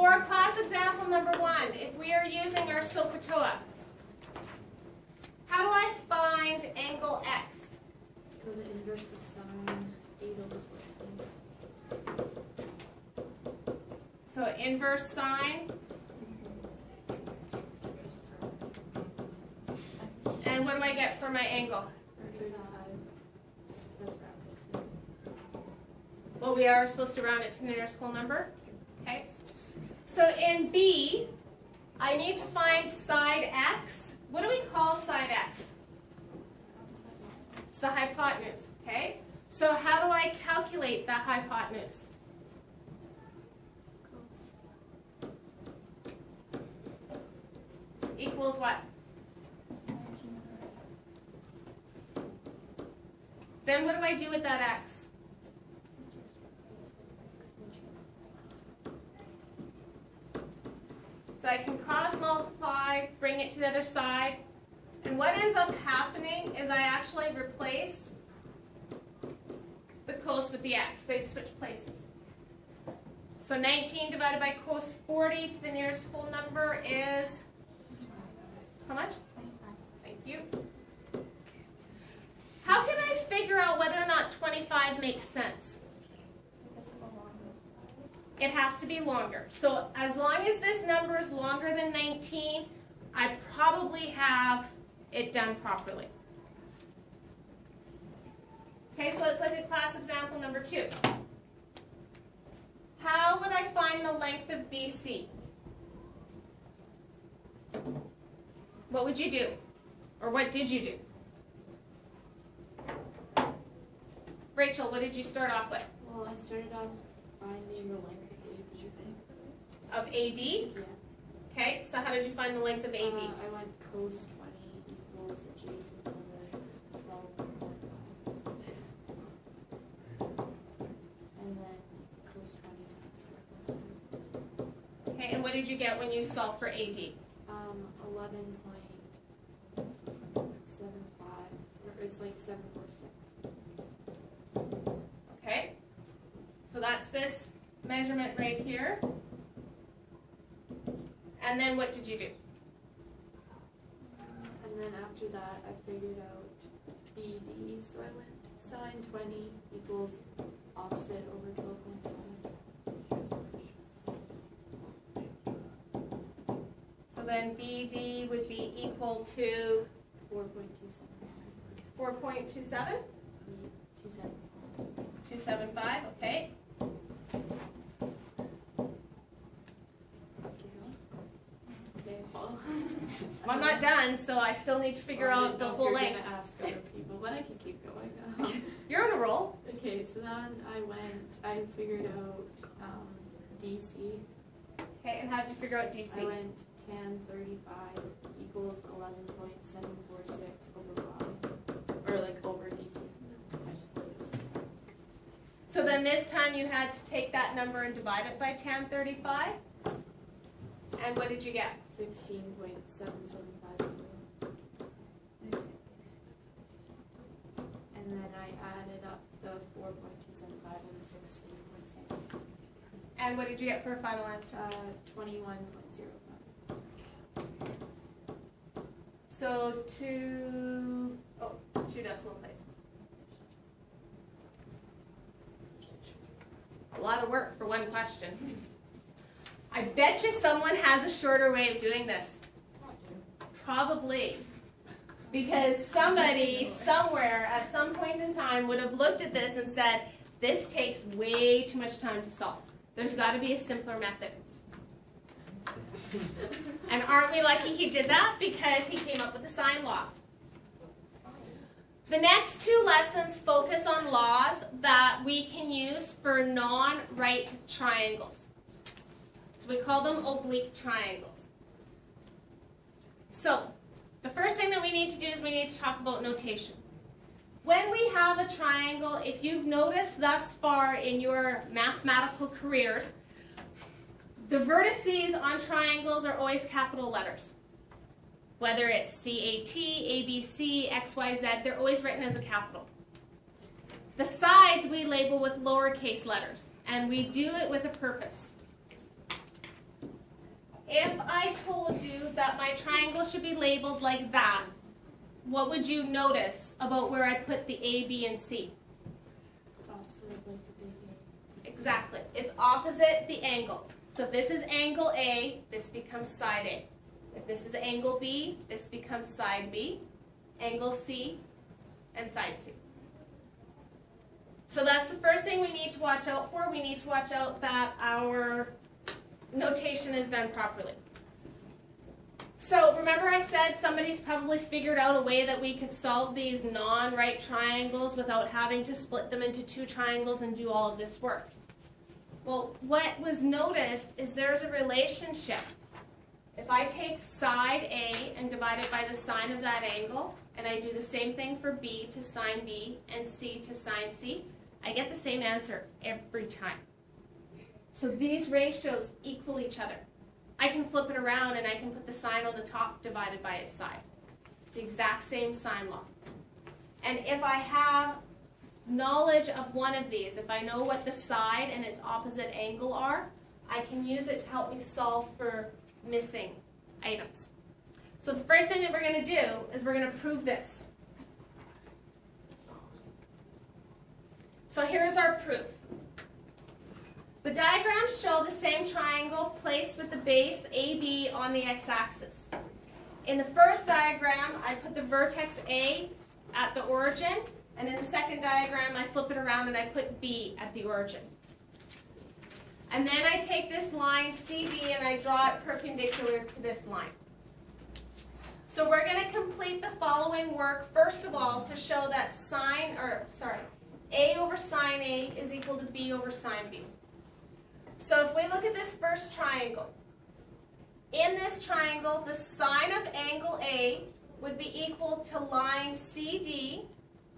for class example number 1, if we are using our SOHCAHTOA, how do I find angle X? So the inverse of sine 8 over 14. So inverse sine. And what do I get for my angle? 35. So that's rounded. Well, we are supposed to round it to the nearest whole number. Okay. So in B, I need to find side X. What do we call side X? It's the hypotenuse. Okay. So how do I calculate that hypotenuse? Equals what? Then what do I do with that X? So I can cross multiply, bring it to the other side, and what ends up happening is I actually replace the cos with the X. They switch places. So 19 divided by cos 40 to the nearest whole number is how much? Thank you. How can I figure out whether or not 25 makes sense? It has to be longer. So as long as this number is longer than 19, I probably have it done properly. Okay, so let's look at class example number 2. How would I find the length of BC? What would you do? Or what did you do? Rachel, what did you start off with? Well, I started off finding the length of A, did you think? Of AD? Yeah. Okay, so how did you find the length of AD? I went cos 20 equals adjacent over 12.5. And then cos 20 times square root. Okay, and what did you get when you solved for AD? 11.75, or it's like 746. Okay, so that's this measurement right here. And then what did you do? And then after that, I figured out BD, so I went sine 20 equals opposite over 12.5. So then BD would be equal to 4.27. 4.27? 27. 275, okay. Okay, well. Well, I'm not done, so I still need to figure out the whole length. I'm going to ask other people, but I can keep going. You're on a roll. Okay, so then I figured out DC. Okay, and how did you figure out DC? I went tan 35 equals 11.746 over 5. Or like over DC. I just So then this time you had to take that number and divide it by tan 35. And what did you get? 16.775. And then I added up the 4.275 and the 16.7. And what did you get for a final answer? 21.05. So two decimal places. A lot of work for one question. I bet you someone has a shorter way of doing this. Probably. Because somebody, somewhere, at some point in time, would have looked at this and said, this takes way too much time to solve. There's got to be a simpler method. And aren't we lucky he did that? Because he came up with the sine law. The next 2 lessons focus on laws that we can use for non-right triangles. So we call them oblique triangles. So the first thing that we need to do is we need to talk about notation. When we have a triangle, if you've noticed thus far in your mathematical careers, the vertices on triangles are always capital letters. Whether it's CAT, ABC, XYZ, they're always written as a capital. The sides we label with lowercase letters, and we do it with a purpose. if I told you that my triangle should be labeled like that, what would you notice about where I put the A, B, and C? It's opposite of like the big A. Exactly. It's opposite the angle. So if this is angle A, this becomes side A. If this is angle B, this becomes side B, angle C, and side C. So that's the first thing we need to watch out for. We need to watch out that our notation is done properly. So remember I said somebody's probably figured out a way that we could solve these non-right triangles without having to split them into two triangles and do all of this work. Well, what was noticed is there's a relationship. If I take side A and divide it by the sine of that angle, and I do the same thing for B to sine B and C to sine C, I get the same answer every time. So these ratios equal each other. I can flip it around and I can put the sine on the top divided by its side. It's the exact same sine law. And if I have knowledge of one of these, if I know what the side and its opposite angle are, I can use it to help me solve for missing items. So the first thing that we're going to do is we're going to prove this. So here's our proof. The diagrams show the same triangle placed with the base AB on the x-axis. In the first diagram, I put the vertex A at the origin, and in the second diagram, I flip it around and I put B at the origin. And then I take this line CB and I draw it perpendicular to this line. So we're going to complete the following work, first of all, to show that A over sine A is equal to B over sine B. So if we look at this first triangle, in this triangle, the sine of angle A would be equal to line CD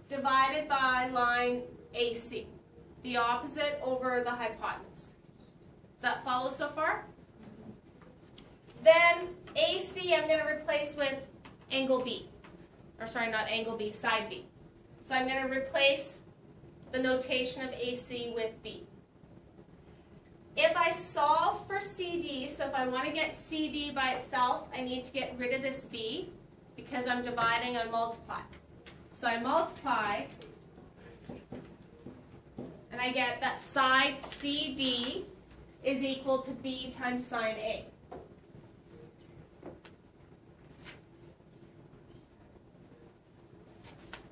divided by line AC, the opposite over the hypotenuse. Does that follow so far? Then AC I'm going to replace with angle B. Or sorry, not angle B, side B. So I'm going to replace the notation of AC with B. If I solve for CD, so if I want to get CD by itself, I need to get rid of this B. Because I'm dividing, I multiply. So I multiply, and I get that side CD is equal to B times sine A.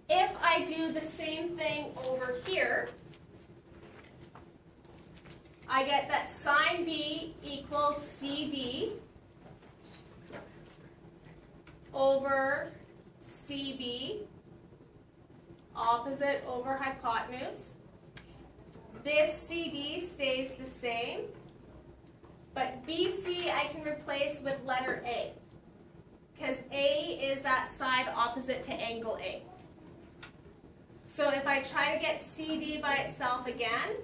If I do the same thing over here, I get that sine B equals CD over CB, opposite over hypotenuse. This CD stays the same, but BC I can replace with letter A, because A is that side opposite to angle A. So if I try to get CD by itself again,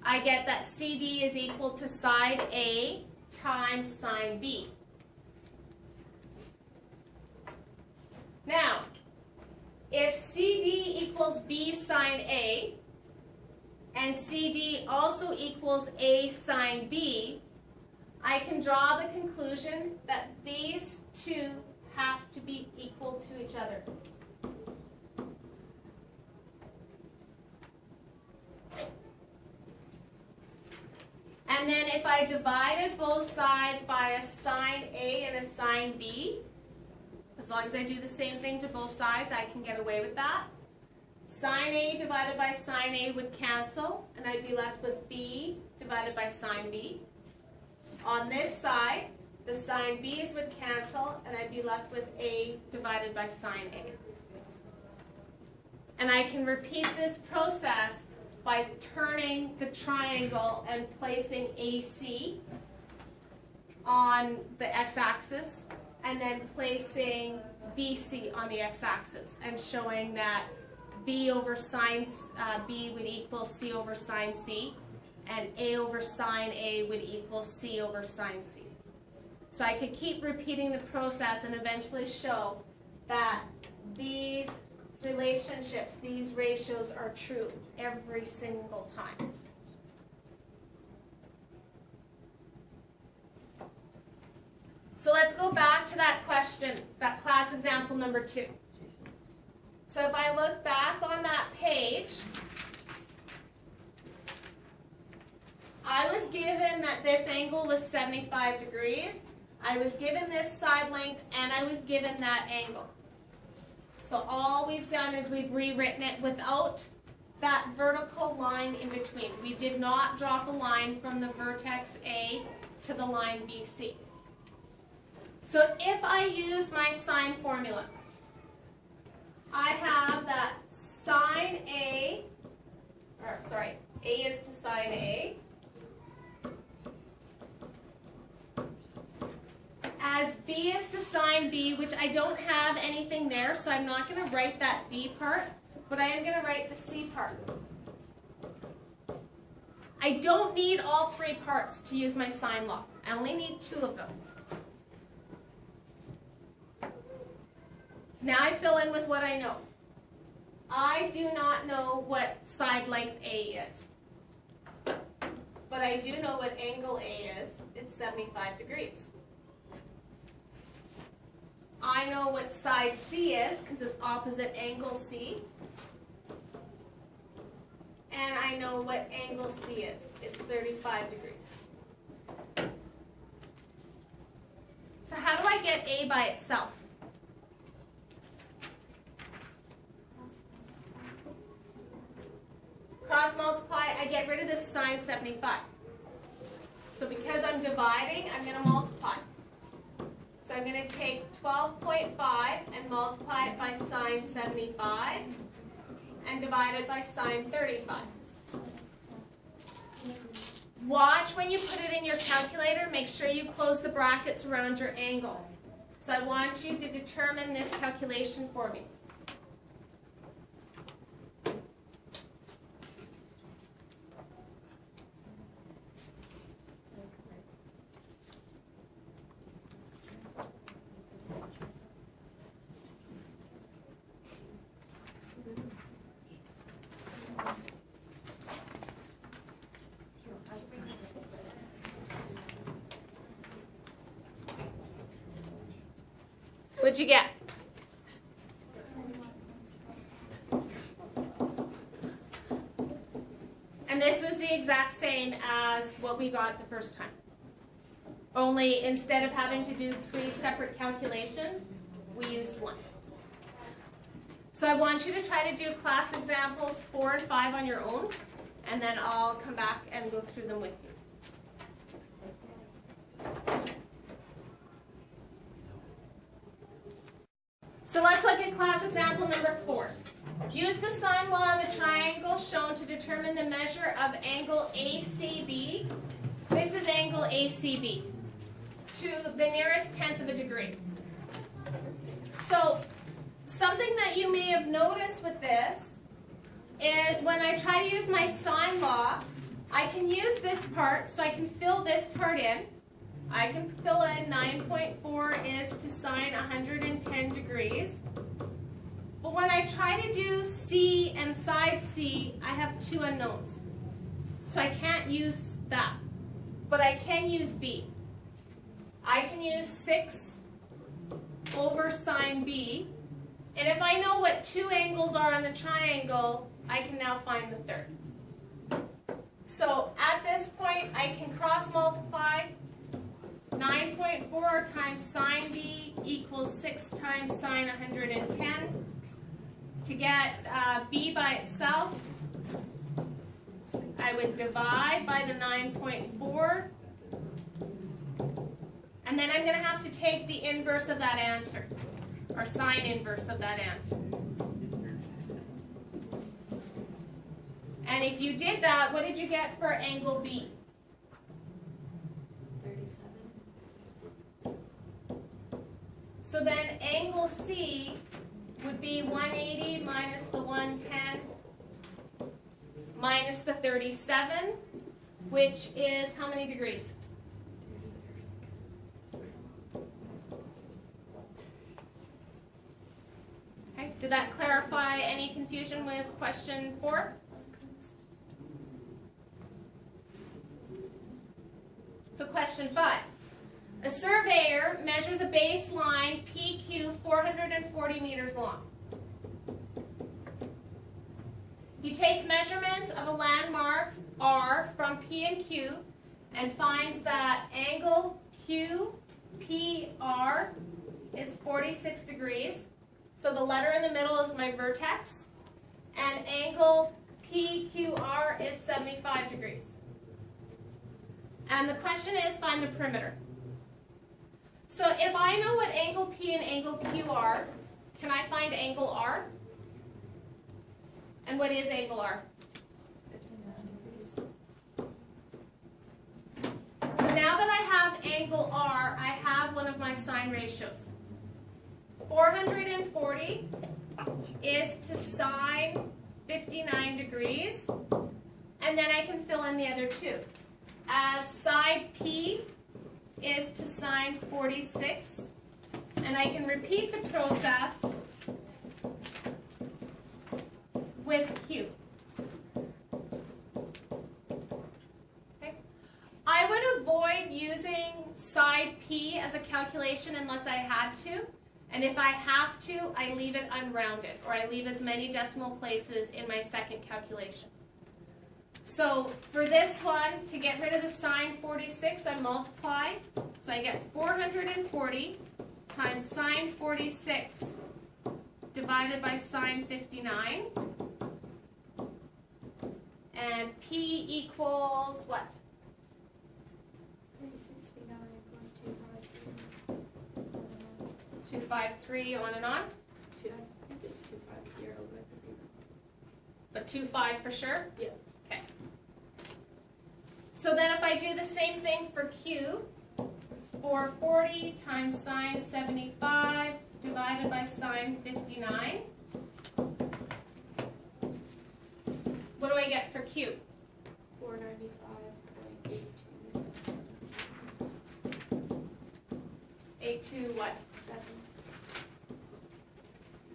I get that CD is equal to side A times sine B. Now, if CD equals B sine A, and CD also equals A sine B, I can draw the conclusion that these two have to be equal to each other. And then if I divided both sides by a sine A and a sine B, as long as I do the same thing to both sides, I can get away with that. Sine A divided by sine A would cancel, and I'd be left with B divided by sine B. On this side, the sine B's would cancel, and I'd be left with A divided by sine A. And I can repeat this process by turning the triangle and placing AC on the x-axis, and then placing BC on the x-axis, and showing that B over sine B would equal C over sine C, and A over sine A would equal C over sine C. So I could keep repeating the process and eventually show that these relationships, these ratios are true every single time. question, that class example number 2. So if I look back on that page, I was given that this angle was 75 degrees. I was given this side length, and I was given that angle. So all we've done is we've rewritten it without that vertical line in between. We did not drop a line from the vertex A to the line BC. So if I use my sine formula, I have that sine A, or sorry, A is to sine A, as B is to sine B, which I don't have anything there, so I'm not going to write that B part, but I am going to write the C part. I don't need all 3 parts to use my sine law. I only need 2 of them. Now I fill in with what I know. I do not know what side length A is, but I do know what angle A is. It's 75 degrees. I know what side C is because it's opposite angle C. And I know what angle C is. It's 35 degrees. So how do I get A by itself? Cross multiply, I get rid of this sine 75. So because I'm dividing, I'm going to multiply. So I'm going to take 12.5 and multiply it by sine 75 and divide it by sine 35. Watch when you put it in your calculator, make sure you close the brackets around your angle. So I want you to determine this calculation for me. What'd you get? And this was the exact same as what we got the first time. Only instead of having to do 3 separate calculations, we used 1. So I want you to try to do class examples 4 and 5 on your own, and then I'll come back and go through them with you. So let's look at class example number 4. Use the sine law on the triangle shown to determine the measure of angle ACB. This is angle ACB to the nearest tenth of a degree. So something that you may have noticed with this is when I try to use my sine law, I can use this part, so I can fill this part in. I can fill in 9.4 is to sine 110 degrees. But when I try to do C and side C, I have 2 unknowns. So I can't use that. But I can use B. I can use 6 over sine B. And if I know what 2 angles are on the triangle, I can now find the third. So at this point, I can cross multiply. 9.4 times sine B equals 6 times sine 110. To get B by itself, I would divide by the 9.4. And then I'm going to have to take the inverse of that answer, or sine inverse of that answer. And if you did that, what did you get for angle B? 37. So then angle C would be 180 minus the 110 minus the 37, which is how many degrees? Okay, did that clarify any confusion with question 4? So question 5. A surveyor measures a baseline PQ 440 meters long. He takes measurements of a landmark R from P and Q and finds that angle QPR is 46 degrees. So the letter in the middle is my vertex. And angle PQR is 75 degrees. And the question is, find the perimeter. So if I know what angle P and angle Q are, can I find angle R? And what is angle R? 59 degrees. So now that I have angle R, I have one of my sine ratios. 440 is to sine 59 degrees, and then I can fill in the other two. As side P is to sine 46, and I can repeat the process with Q. Okay. I would avoid using side P as a calculation unless I had to, and if I have to, I leave it unrounded, or I leave as many decimal places in my second calculation. So for this one, to get rid of the sine 46, I multiply. So I get 440 times sine 46 divided by sine 59. And P equals what? 369.253. 253 on and on? I think it's 250, But 25 for sure? Yeah. Okay. So then if I do the same thing for Q, 440 times sine 75 divided by sine 59. What do I get for Q? 495.827. 82 what? 7.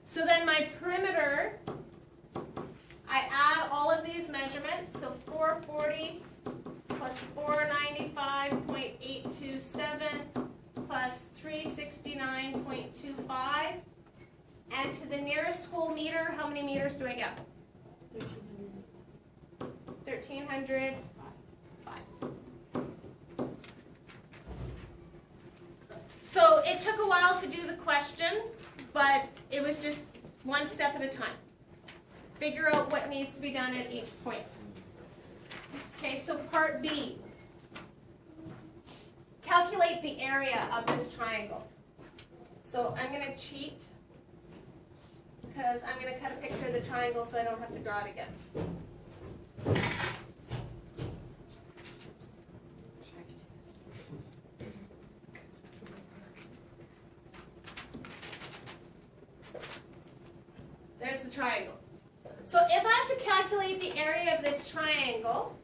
So then my perimeter, I add all of these measurements, so 440 plus 495.827 plus 369.25, and to the nearest whole meter, how many meters do I get? 1,300. 1,305. So it took a while to do the question, but it was just one step at a time. Figure out what needs to be done at each point. Okay, so part B. Calculate the area of this triangle. So I'm going to cheat because I'm going to cut a picture of the triangle so I don't have to draw it again. There's the triangle. So if I have to calculate the area of this triangle,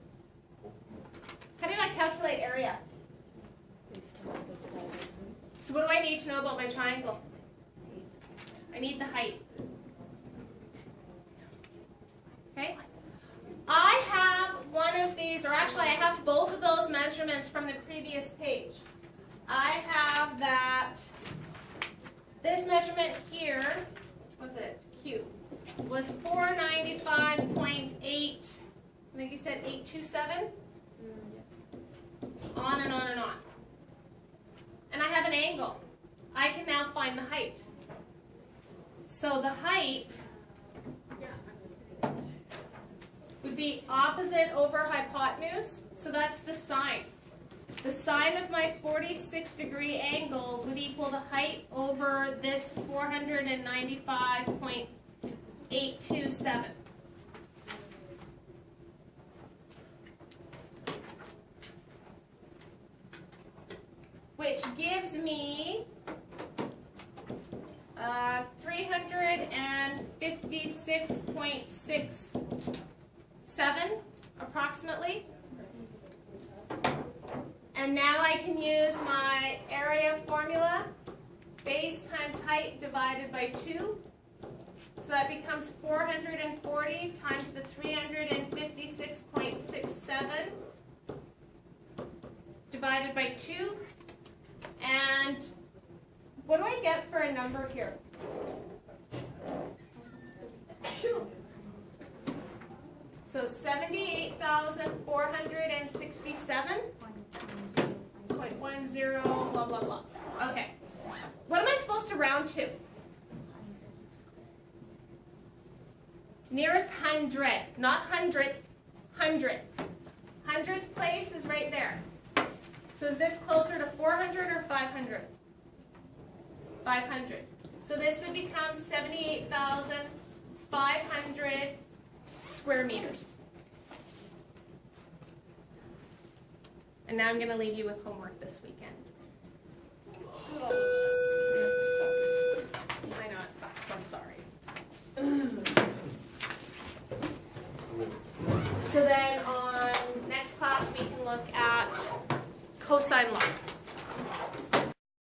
how do I calculate area? So what do I need to know about my triangle? I need the height. Okay? I have one of these, or actually I have both of those measurements from the previous page. I have that, this measurement here, what was it? Q, was 495.8, I think you said 827? On and on and on. And I have an angle. I can now find the height. So the height would be opposite over hypotenuse, so that's the sine. The sine of my 46-degree angle would equal the height over this 495.827. Which gives me 356.67 approximately. And now I can use my area formula, base times height divided by 2. So that becomes 440 times the 356.67 divided by 2. And what do I get for a number here? So 78,467.10 blah blah blah. Okay. What am I supposed to round to? Nearest hundred, not hundredth, hundred. Hundredth place is right there. So is this closer to 400 or 500? 500. So this would become 78,500 square meters. And now I'm going to leave you with homework this weekend. I know it sucks. I'm sorry. So then on next class we can look at cosine law.